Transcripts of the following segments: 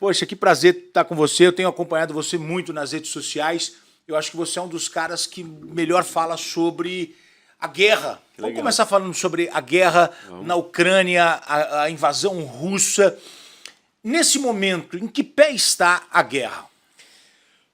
Poxa, que prazer estar com você. Eu tenho acompanhado você muito nas redes sociais. Eu acho que você é um dos caras que melhor fala sobre a guerra. Vamos começar falando sobre a guerra na Ucrânia, a invasão russa. Nesse momento, em que pé está a guerra?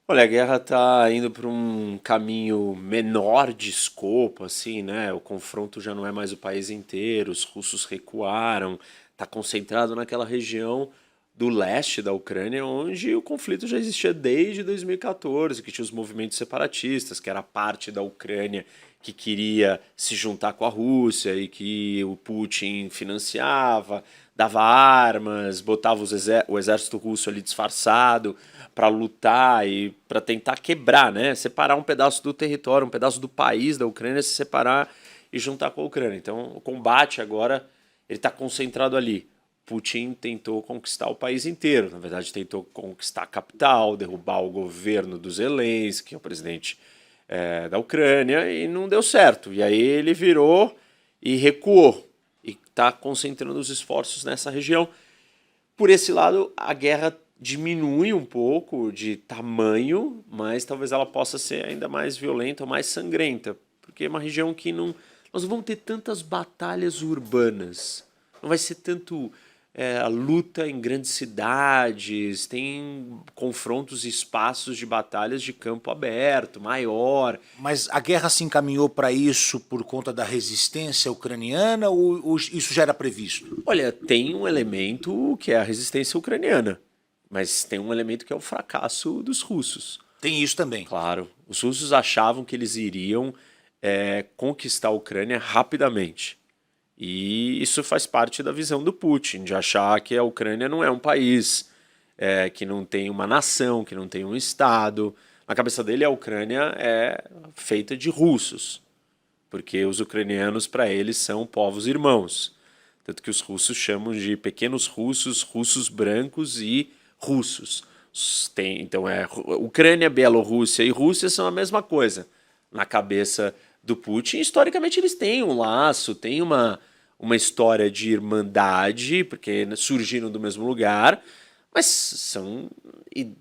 Olha, a guerra está indo para um caminho menor de escopo, assim, né? O confronto já não é mais o país inteiro, os russos recuaram, está concentrado naquela região do leste da Ucrânia, onde o conflito já existia desde 2014, que tinha os movimentos separatistas, que era parte da Ucrânia que queria se juntar com a Rússia e que o Putin financiava, dava armas, botava o exército russo ali disfarçado para lutar e para tentar quebrar, né? Separar um pedaço do território, um pedaço do país da Ucrânia, se separar e juntar com a Ucrânia. Então, o combate agora ele está concentrado ali. Putin tentou conquistar o país inteiro, na verdade tentou conquistar a capital, derrubar o governo do Zelensky, que é o presidente da Ucrânia, e não deu certo. E aí ele virou e recuou, e está concentrando os esforços nessa região. Por esse lado, a guerra diminui um pouco de tamanho, mas talvez ela possa ser ainda mais violenta, mais sangrenta, porque é uma região que nós não vamos ter tantas batalhas urbanas, não vai ser tanto a luta em grandes cidades, tem confrontos e espaços de batalhas de campo aberto, maior. Mas a guerra se encaminhou para isso por conta da resistência ucraniana ou isso já era previsto? Olha, tem um elemento que é a resistência ucraniana, mas tem um elemento que é o fracasso dos russos. Tem isso também. Claro, os russos achavam que eles iriam conquistar a Ucrânia rapidamente. E isso faz parte da visão do Putin, de achar que a Ucrânia não é um país, que não tem uma nação, que não tem um Estado. Na cabeça dele, a Ucrânia é feita de russos, porque os ucranianos, para eles, são povos irmãos. Tanto que os russos chamam de pequenos russos, russos brancos e russos. Então, Ucrânia, Bielorrússia e Rússia são a mesma coisa. Na cabeça do Putin, historicamente, eles têm um laço, têm uma história de irmandade, porque surgiram do mesmo lugar, mas são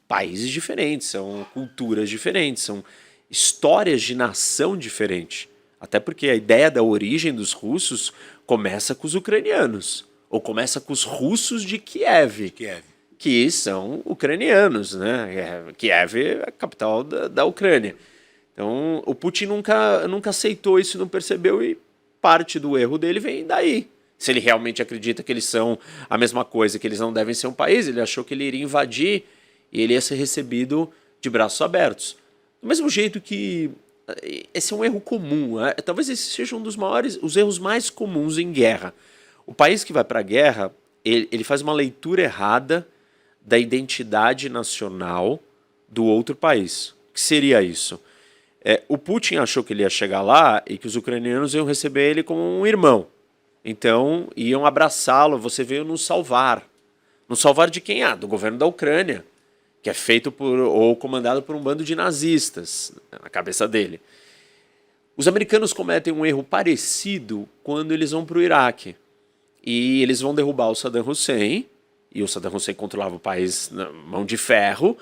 países diferentes, são culturas diferentes, são histórias de nação diferentes. Até porque a ideia da origem dos russos começa com os ucranianos, ou começa com os russos de Kiev, que são ucranianos, né? Kiev é a capital da Ucrânia. Então, o Putin nunca aceitou isso, não percebeu, e parte do erro dele vem daí. Se ele realmente acredita que eles são a mesma coisa, que eles não devem ser um país, ele achou que ele iria invadir e ele ia ser recebido de braços abertos. Do mesmo jeito que esse é um erro comum, talvez esse seja um dos maiores, os erros mais comuns em guerra. O país que vai para a guerra, ele faz uma leitura errada da identidade nacional do outro país. O que seria isso? O Putin achou que ele ia chegar lá e que os ucranianos iam receber ele como um irmão. Então, iam abraçá-lo, você veio nos salvar. Nos salvar de quem? Do governo da Ucrânia, que é feito ou comandado por um bando de nazistas, na cabeça dele. Os americanos cometem um erro parecido quando eles vão para o Iraque. E eles vão derrubar o Saddam Hussein, e o Saddam Hussein controlava o país na mão de ferro.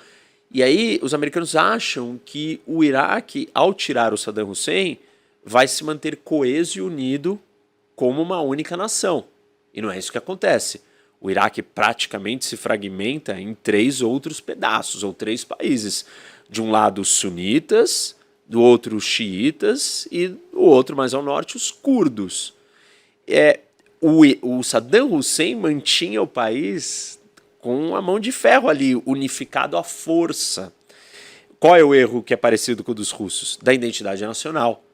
E aí os americanos acham que o Iraque, ao tirar o Saddam Hussein, vai se manter coeso e unido como uma única nação. E não é isso que acontece. O Iraque praticamente se fragmenta em 3 outros pedaços, ou 3 países. De um lado os sunitas, do outro os xiitas e do outro mais ao norte os curdos. O Saddam Hussein mantinha o país com a mão de ferro ali, unificado à força. Qual é o erro que é parecido com o dos russos? Da identidade nacional.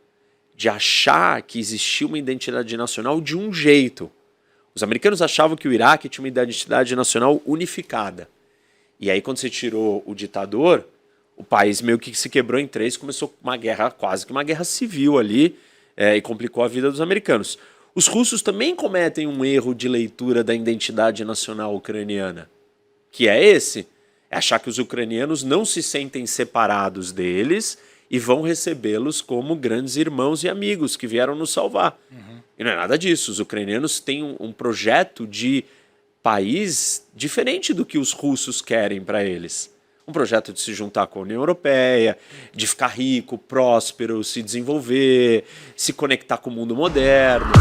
De achar que existia uma identidade nacional de um jeito. Os americanos achavam que o Iraque tinha uma identidade nacional unificada. E aí, quando você tirou o ditador, o país meio que se quebrou em 3, começou uma guerra, quase que uma guerra civil ali, e complicou a vida dos americanos. Os russos também cometem um erro de leitura da identidade nacional ucraniana, que é esse: é achar que os ucranianos não se sentem separados deles e vão recebê-los como grandes irmãos e amigos que vieram nos salvar. E não é nada disso. Os ucranianos têm um projeto de país diferente do que os russos querem para eles. Um projeto de se juntar com a União Europeia, de ficar rico, próspero, se desenvolver, se conectar com o mundo moderno.